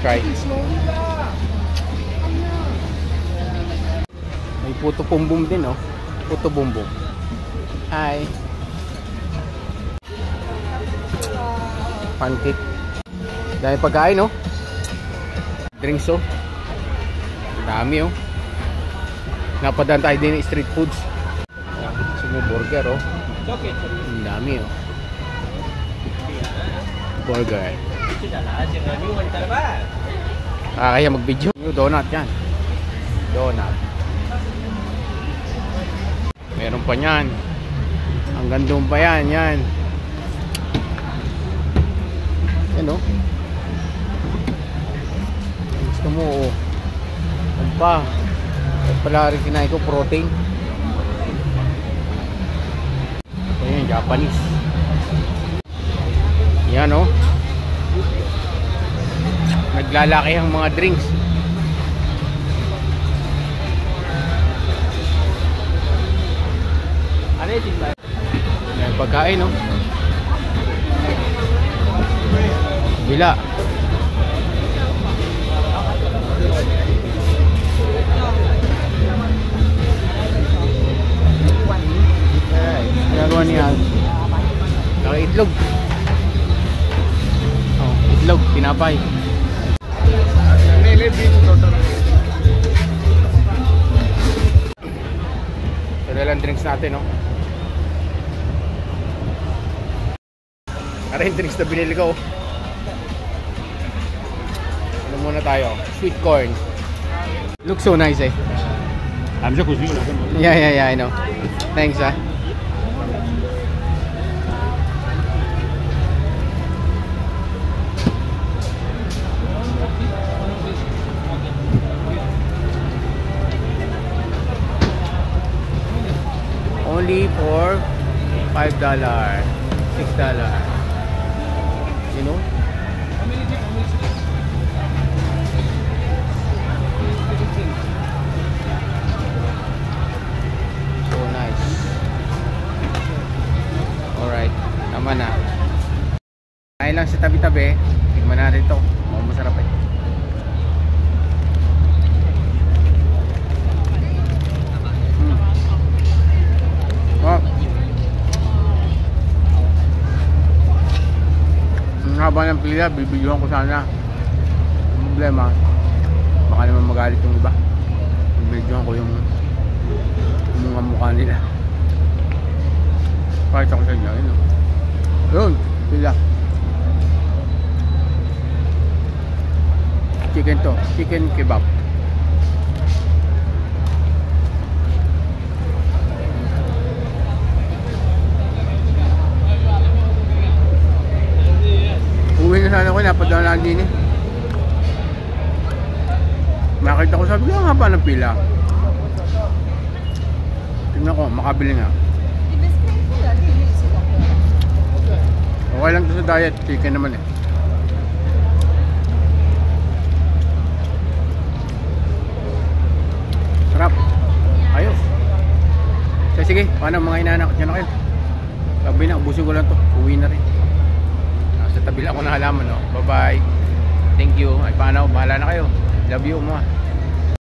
try. May puto bumbum din, oh. Puto bumbum. Hi. Pancake. Dahil pagkain, oh. Drinks, oh. Dami, oh. Napadaan tayo din ng street foods. Sumo burger, oh. Ang dami, oh. Burger. Kaya mag-video. Yung donut yan. Donut. Meron pa yan. Hanggang doon pa yan. Yan. Yan, oh. Gusto mo, oh. Ano pa? Pala rin kinain ko protein. Ayan, Japanese. Yan, oh. Naglalaki ang mga drinks. Ayan, pagkain, oh. Bila. Ginagawa niya itlog. Oh, itlog, tinapay. Ito lang drinks natin, no? Ara yung drinks na binili ko. Ano muna tayo? Sweet corn. Looks so nice, eh. Yeah, I know. Thanks, ah. Only for $5, $6. You know? So nice. Alright, tama na. Kain lang sa tabi-tabi. Tignan natin ito. Oh, masarap, eh. Haba ng pila, bibidyohan ko sana. Ang problema, baka naman magalit yung iba. Bibidyohan ko yung mga mukha nila. Pakita ko sa inyo, yun, yun, pila. Chicken to, chicken kebab. Uwi na sana ako, napadala din, eh. Makita ko, sabi ko, ang haba ng pila. Tingnan ko, makabili nga. Okay lang to sa diet, chicken naman, eh. Sarap. Ayos. So, sige, paano mga inanak? Diyan na kayo. Sabi na, ubusin ko lang to. Uwi na rin. Sa tabi lang ako ng halaman, no? Bye bye. Thank you. Ay paano, bahala na kayo. Love you mo.